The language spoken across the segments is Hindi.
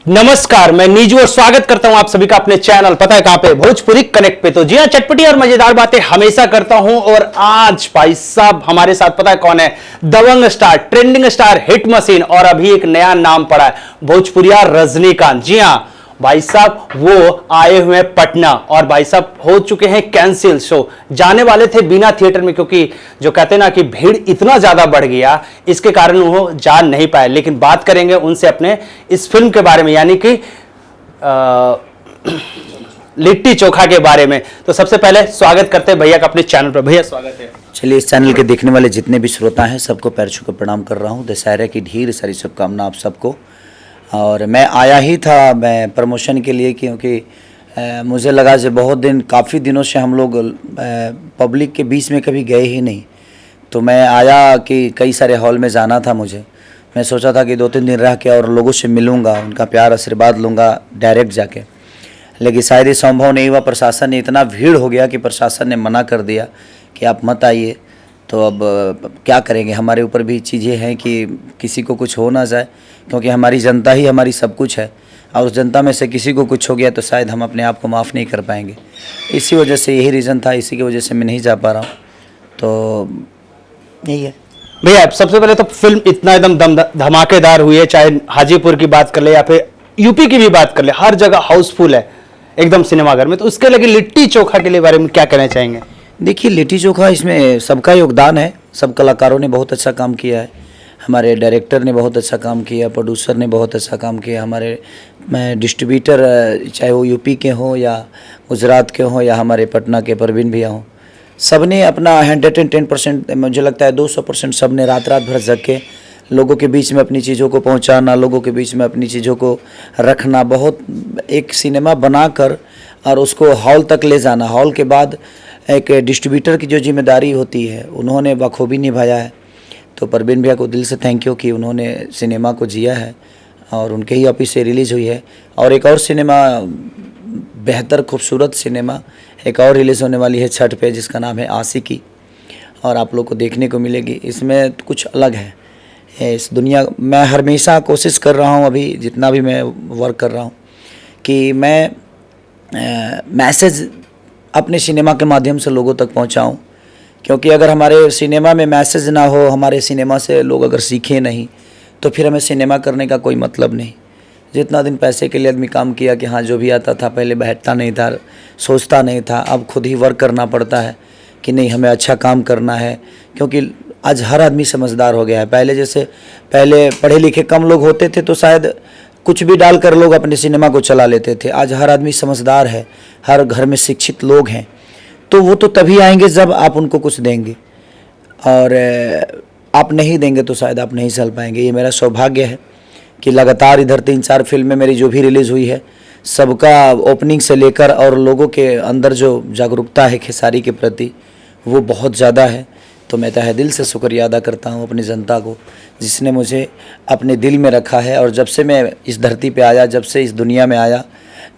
नमस्कार, मैं नीजू और स्वागत करता हूं आप सभी का अपने चैनल पता है कहां पे, भोजपुरी कनेक्ट पे। तो जी हां, चटपटी और मजेदार बातें हमेशा करता हूं और आज भाई साहब हमारे साथ पता है कौन है? Dabangg star, trending star, hit machine और अभी एक नया नाम पड़ा है, भोजपुरिया रजनीकांत। जी हां भाई साहब, वो आए हुए हैं पटना और भाई साहब हो चुके हैं कैंसिल शो। जाने वाले थे बिना थिएटर में, क्योंकि जो कहते हैं ना कि भीड़ इतना ज्यादा बढ़ गया, इसके कारण वो जा नहीं पाए। लेकिन बात करेंगे उनसे अपने इस फिल्म के बारे में, यानी कि लिट्टी चोखा के बारे में। तो सबसे पहले स्वागत करते हैं भैया का अपने चैनल पर। भैया स्वागत है। चलिए, इस चैनल के देखने वाले जितने भी श्रोता हैं सबको पैर छू कर प्रणाम कर रहा हूँ। दशहरे की ढेर सारी शुभकामना आप सबको। और मैं आया ही था मैं प्रमोशन के लिए, क्योंकि मुझे लगा जो बहुत दिन काफ़ी दिनों से हम लोग पब्लिक के बीच में कभी गए ही नहीं, तो मैं आया कि कई सारे हॉल में जाना था मुझे। मैं सोचा था कि 2-3 दिन रह के और लोगों से मिलूँगा, उनका प्यार आशीर्वाद लूँगा डायरेक्ट जाके, लेकिन शायद ये संभव नहीं हुआ। प्रशासन ने इतना भीड़ हो गया कि प्रशासन ने मना कर दिया कि आप मत आइए। तो अब क्या करेंगे, हमारे ऊपर भी चीज़ें हैं कि किसी को कुछ हो ना जाए, क्योंकि हमारी जनता ही हमारी सब कुछ है, और उस जनता में से किसी को कुछ हो गया तो शायद हम अपने आप को माफ़ नहीं कर पाएंगे। इसी वजह से यही रीज़न था, इसी की वजह से मैं नहीं जा पा रहा हूँ। तो यही है भैया। सबसे पहले तो फिल्म इतना एकदम धमाकेदार हुई है, चाहे हाजीपुर की बात कर ले या फिर यूपी की भी बात कर ले, हर जगह हाउसफुल है एकदम सिनेमाघर में। तो उसके लगे लिट्टी चोखा के लिए बारे में क्या कहना चाहेंगे? देखिए, लिट्टी चोखा इसमें सबका योगदान है, सब कलाकारों ने बहुत अच्छा काम किया है। हमारे डायरेक्टर ने बहुत अच्छा काम किया, प्रोड्यूसर ने बहुत अच्छा काम किया, हमारे डिस्ट्रीब्यूटर चाहे वो यूपी के हों या गुजरात के हों या हमारे पटना के परवीन भैया हों, सब ने अपना 110%, मुझे लगता है 200% सब ने रात भर जग के लोगों के बीच में अपनी चीज़ों को पहुंचाना, लोगों के बीच में अपनी चीज़ों को रखना, बहुत एक सिनेमा बनाकर और उसको हॉल तक ले जाना। हॉल के बाद एक डिस्ट्रीब्यूटर की जो जिम्मेदारी होती है उन्होंने बखूबी निभाया है। तो परवीन भैया को दिल से थैंक यू कि उन्होंने सिनेमा को जिया है और उनके ही ऑफिस से रिलीज़ हुई है। और एक और सिनेमा, बेहतर खूबसूरत सिनेमा एक और रिलीज़ होने वाली है छठ पे, जिसका नाम है आशिकी, और आप लोग को देखने को मिलेगी। इसमें कुछ अलग है इस दुनिया। मैं हमेशा कोशिश कर रहा हूँ, अभी जितना भी मैं वर्क कर रहा हूँ, कि मैं मैसेज अपने सिनेमा के माध्यम से लोगों तक पहुंचाऊं, क्योंकि अगर हमारे सिनेमा में मैसेज ना हो, हमारे सिनेमा से लोग अगर सीखें नहीं, तो फिर हमें सिनेमा करने का कोई मतलब नहीं। जितना दिन पैसे के लिए आदमी काम किया कि हाँ जो भी आता था, पहले बैठता नहीं था, सोचता नहीं था, अब खुद ही वर्क करना पड़ता है कि नहीं हमें अच्छा काम करना है, क्योंकि आज हर आदमी समझदार हो गया है। पहले पढ़े लिखे कम लोग होते थे तो शायद कुछ भी डालकर लोग अपने सिनेमा को चला लेते थे। आज हर आदमी समझदार है, हर घर में शिक्षित लोग हैं, तो वो तो तभी आएंगे जब आप उनको कुछ देंगे, और आप नहीं देंगे तो शायद आप नहीं चल पाएंगे। ये मेरा सौभाग्य है कि लगातार इधर 3-4 फिल्में मेरी जो भी रिलीज़ हुई है, सबका ओपनिंग से लेकर और लोगों के अंदर जो जागरूकता है खेसारी के प्रति, वो बहुत ज़्यादा है। तो मैं तहे दिल से शुक्रिया अदा करता हूँ अपनी जनता को, जिसने मुझे अपने दिल में रखा है। और जब से मैं इस धरती पे आया, जब से इस दुनिया में आया,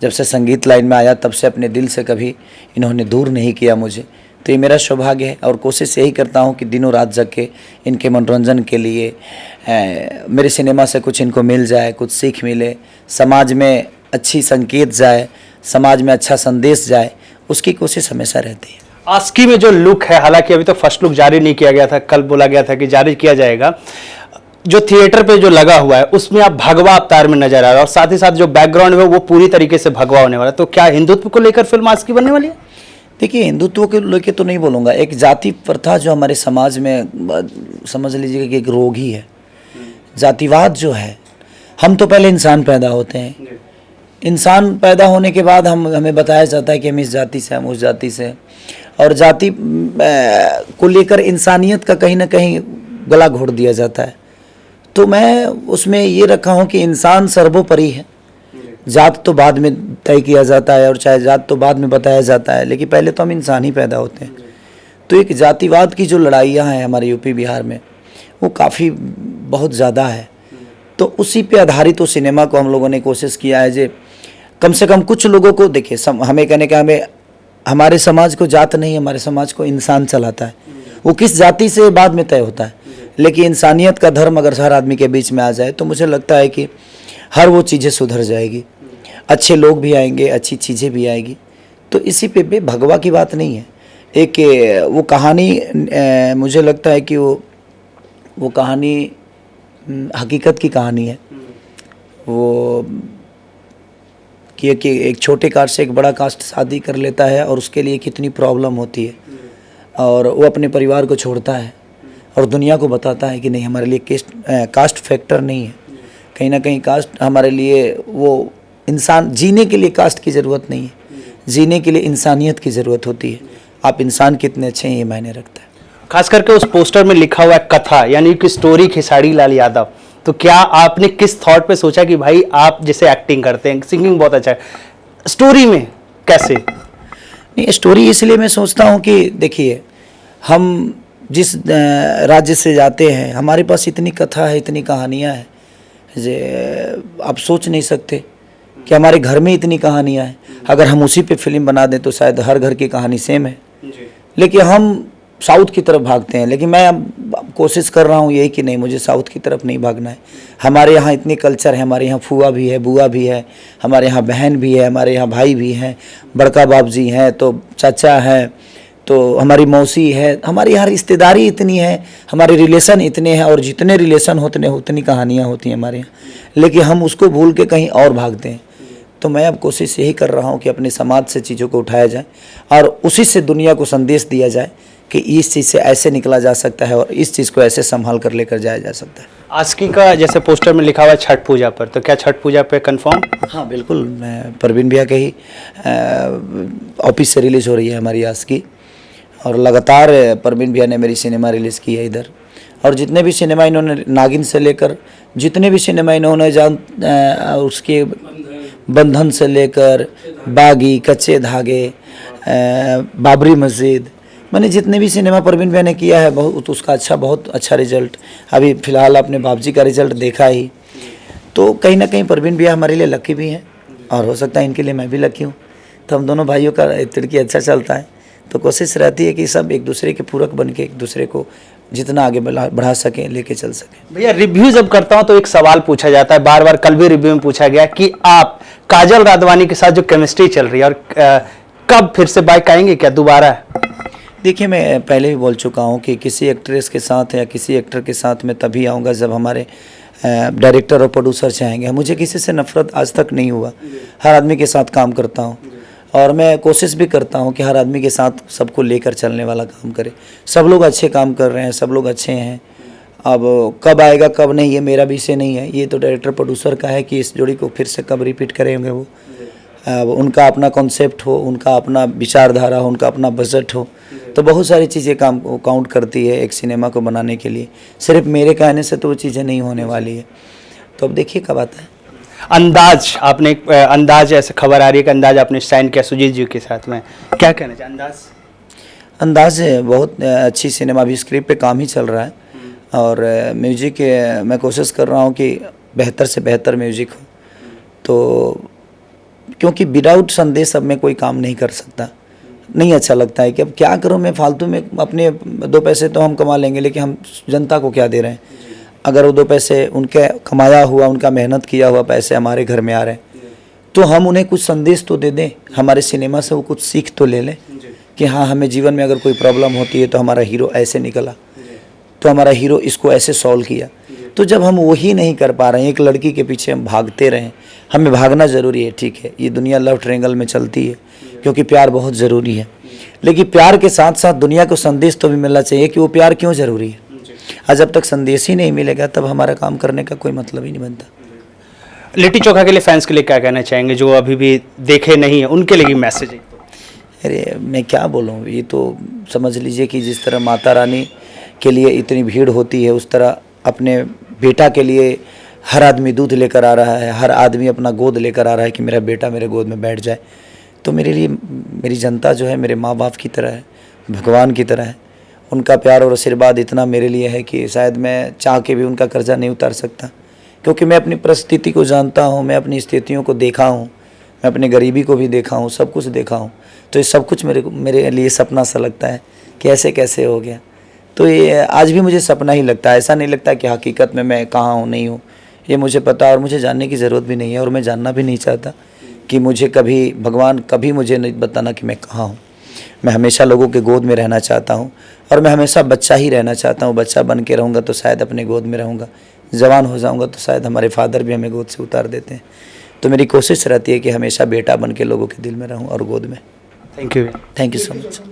जब से संगीत लाइन में आया, तब से अपने दिल से कभी इन्होंने दूर नहीं किया मुझे। तो ये मेरा सौभाग्य है, और कोशिश यही करता हूँ कि दिनों रात जग के इनके मनोरंजन के लिए मेरे सिनेमा से कुछ इनको मिल जाए, कुछ सीख मिले, समाज में अच्छी संकेत जाए, समाज में अच्छा संदेश जाए, उसकी कोशिश हमेशा रहती है। आस्की में जो लुक है, हालांकि अभी तो फर्स्ट लुक जारी नहीं किया गया था, कल बोला गया था कि जारी किया जाएगा, जो थिएटर पे जो लगा हुआ है उसमें आप भगवा अवतार में नजर आ रहा है, और साथ ही साथ जो बैकग्राउंड है वो पूरी तरीके से भगवा होने वाला है। तो क्या हिंदुत्व को लेकर फिल्म आस्की बनने वाली है? देखिए, हिंदुत्व के लेके तो नहीं बोलूँगा, एक जाति प्रथा जो हमारे समाज में, समझ लीजिए कि एक रोग ही है जातिवाद जो है। हम तो पहले इंसान पैदा होते हैं, इंसान पैदा होने के बाद हमें बताया जाता है कि हम इस जाति से, हम उस जाति से, और जाति को लेकर इंसानियत का कहीं ना कहीं गला घोट दिया जाता है। तो मैं उसमें ये रखा हूँ कि इंसान सर्वोपरि है, जात तो बाद में तय किया जाता है और चाहे जात तो बाद में बताया जाता है, लेकिन पहले तो हम इंसान ही पैदा होते हैं। तो एक जातिवाद की जो लड़ाइयाँ हैं हमारे यूपी बिहार में, वो काफ़ी बहुत ज़्यादा है। तो उसी पे आधारित उस सिनेमा को हम लोगों ने कोशिश किया है जे कम से कम कुछ लोगों को, देखिए हमें कहने का, हमारे समाज को जात नहीं, हमारे समाज को इंसान चलाता है। वो किस जाति से बाद में तय होता है, लेकिन इंसानियत का धर्म अगर हर आदमी के बीच में आ जाए तो मुझे लगता है कि हर वो चीज़ें सुधर जाएगी, अच्छे लोग भी आएंगे, अच्छी चीज़ें भी आएगी। तो इसी पे भगवा की बात नहीं है। एक वो कहानी मुझे लगता है कि वो कहानी हकीकत की कहानी है। वो कि एक छोटे कास्ट से एक बड़ा कास्ट शादी कर लेता है और उसके लिए कितनी प्रॉब्लम होती है, और वो अपने परिवार को छोड़ता है और दुनिया को बताता है कि नहीं, हमारे लिए कास्ट फैक्टर नहीं है। कहीं ना कहीं कास्ट हमारे लिए, वो इंसान जीने के लिए कास्ट की ज़रूरत नहीं है, जीने के लिए इंसानियत की ज़रूरत होती है। आप इंसान कितने अच्छे हैं ये मायने रखता है। खास करके उस पोस्टर में लिखा हुआ है कथा, यानी कि स्टोरी खेसारी लाल यादव। तो क्या आपने किस थॉट पे सोचा कि भाई आप जैसे एक्टिंग करते हैं, सिंगिंग बहुत अच्छा है, स्टोरी में कैसे? नहीं, स्टोरी इसलिए मैं सोचता हूँ कि देखिए, हम जिस राज्य से जाते हैं हमारे पास इतनी कथा है, इतनी कहानियाँ हैं, जे आप सोच नहीं सकते कि हमारे घर में इतनी कहानियाँ हैं। अगर हम उसी पे फिल्म बना दें तो शायद हर घर की कहानी सेम है, लेकिन हम साउथ की तरफ भागते हैं। लेकिन मैं अब कोशिश कर रहा हूँ यही कि नहीं, मुझे साउथ की तरफ नहीं भागना है। हमारे यहाँ इतने कल्चर है, हमारे यहाँ फूआ भी है, बुआ भी है, हमारे यहाँ बहन भी है, हमारे यहाँ भाई भी हैं, बड़का बाप जी हैं, तो चाचा है, तो हमारी मौसी है, हमारे यहाँ रिश्तेदारी इतनी है, हमारे रिलेशन इतने हैं, और जितने रिलेशन होते हैं उतनी कहानियाँ होती हैं हमारे यहाँ। लेकिन हम उसको भूल के कहीं और भागते हैं। तो मैं अब कोशिश यही कर रहा हूँ कि अपने समाज से चीज़ों को उठाया जाए और उसी से दुनिया को संदेश दिया जाए कि इस चीज़ से ऐसे निकला जा सकता है और इस चीज़ को ऐसे संभाल कर लेकर जाया जा सकता है। आस्की का जैसे पोस्टर में लिखा हुआ है छठ पूजा पर, तो क्या छठ पूजा पे कंफर्म? हाँ बिल्कुल, मैं परवीन भैया के ही ऑफिस से रिलीज़ हो रही है हमारी आस्की, और लगातार परवीन भैया ने मेरी सिनेमा रिलीज़ की है इधर। और जितने भी सिनेमा इन्होंने, नागिन से लेकर जितने भी सिनेमा इन्होंने उसके बंधन से लेकर बागी, कच्चे धागे, बाबरी मस्जिद, मैंने जितने भी सिनेमा परवीन भैया ने किया है बहुत उसका बहुत अच्छा रिजल्ट। अभी फ़िलहाल आपने बाप जी का रिजल्ट देखा ही। तो कहीं ना कहीं परवीन भैया हमारे लिए लकी भी हैं, और हो सकता है इनके लिए मैं भी लकी हूँ। तो हम दोनों भाइयों का तिड़की अच्छा चलता है। तो कोशिश रहती है कि सब एक दूसरे के पूरक बन के एक दूसरे को जितना आगे बढ़ा सकें, लेके चल सकें। भैया रिव्यू जब करता हूं तो एक सवाल पूछा जाता है, बार बार, कल भी रिव्यू में पूछा गया कि आप काजल राघवानी के साथ जो केमिस्ट्री चल रही है, और कब फिर से बाइक आएंगे, क्या दोबारा? देखिए, मैं पहले भी बोल चुका हूँ कि किसी एक्ट्रेस के साथ या किसी एक्टर के साथ मैं तभी आऊँगा जब हमारे डायरेक्टर और प्रोड्यूसर चाहेंगे। मुझे किसी से नफरत आज तक नहीं हुआ, हर आदमी के साथ काम करता हूँ, और मैं कोशिश भी करता हूँ कि हर आदमी के साथ सबको लेकर चलने वाला काम करे। सब लोग अच्छे काम कर रहे हैं, सब लोग अच्छे हैं। अब कब आएगा कब नहीं, ये मेरा विषय नहीं है, ये तो डायरेक्टर प्रोड्यूसर का है कि इस जोड़ी को फिर से कब रिपीट करेंगे वो। अब उनका अपना कॉन्सेप्ट हो, उनका अपना विचारधारा हो, उनका अपना बजट हो, तो बहुत सारी चीज़ें काउंट करती है एक सिनेमा को बनाने के लिए। सिर्फ मेरे कहने से तो वो चीज़ें नहीं होने वाली है। तो अब देखिए कब आता है। अंदाज, आपने अंदाज, ऐसे खबर आ रही है कि अंदाज आपने साइन किया सुजीत जी के साथ में, क्या कहना चाहिए? अंदाज बहुत अच्छी सिनेमा, अभी स्क्रिप्ट पे काम ही चल रहा है, और म्यूजिक मैं कोशिश कर रहा हूँ कि बेहतर से बेहतर म्यूजिक हो। तो क्योंकि विदाउट संदेश अब मैं कोई काम नहीं कर सकता, नहीं अच्छा लगता है कि अब क्या करूँ मैं फालतू में, अपने 2 पैसे तो हम कमा लेंगे, लेकिन हम जनता को क्या दे रहे हैं? अगर वो 2 पैसे उनके कमाया हुआ, उनका मेहनत किया हुआ पैसे हमारे घर में आ रहे हैं, तो हम उन्हें कुछ संदेश तो दे दें, हमारे सिनेमा से वो कुछ सीख तो ले लें कि हाँ, हमें जीवन में अगर कोई प्रॉब्लम होती है तो हमारा हीरो ऐसे निकला, तो हमारा हीरो इसको ऐसे सॉल्व किया। तो जब हम वही नहीं कर पा रहे हैं, एक लड़की के पीछे हम भागते रहें, हमें भागना ज़रूरी है, ठीक है, ये दुनिया लव ट्रायंगल में चलती है क्योंकि प्यार बहुत ज़रूरी है, लेकिन प्यार के साथ साथ दुनिया को संदेश तो भी मिलना चाहिए कि वो प्यार क्यों ज़रूरी है। और जब तक संदेश ही नहीं मिलेगा तब हमारा काम करने का कोई मतलब ही नहीं बनता। लिट्टी चोखा के लिए, फैंस के लिए क्या कहना चाहेंगे जो अभी भी देखे नहीं है, उनके लिए मैसेज है? अरे मैं क्या बोलूँ, ये तो समझ लीजिए कि जिस तरह माता रानी के लिए इतनी भीड़ होती है, उस तरह अपने बेटा के लिए हर आदमी दूध लेकर आ रहा है, हर आदमी अपना गोद लेकर आ रहा है कि मेरा बेटा मेरे गोद में बैठ जाए। तो मेरे लिए मेरी जनता जो है मेरे माँ बाप की तरह है, भगवान की तरह है। उनका प्यार और आशीर्वाद इतना मेरे लिए है कि शायद मैं चाह के भी उनका कर्जा नहीं उतार सकता, क्योंकि मैं अपनी परिस्थिति को जानता हूँ, मैं अपनी स्थितियों को देखा हूँ, मैं अपनी गरीबी को भी देखा हूँ, सब कुछ देखा हूँ। तो ये सब कुछ मेरे लिए सपना सा लगता है कि ऐसे कैसे हो गया। तो ये आज भी मुझे सपना ही लगता है, ऐसा नहीं लगता कि हकीकत में मैं कहाँ हूँ, नहीं हूँ। ये मुझे पता और मुझे जानने की ज़रूरत भी नहीं है और मैं जानना भी नहीं चाहता कि मुझे कभी भगवान कभी मुझे नहीं बताना कि मैं कहाँ हूँ। मैं हमेशा लोगों के गोद में रहना चाहता हूँ और मैं हमेशा बच्चा ही रहना चाहता हूँ। बच्चा बन के रहूँगा तो शायद अपने गोद में रहूँगा, जवान हो जाऊँगा तो शायद हमारे फादर भी हमें गोद से उतार देते हैं। तो मेरी कोशिश रहती है कि हमेशा बेटा बन के लोगों के दिल में रहूँ और गोद में। Thank you. Thank you so much.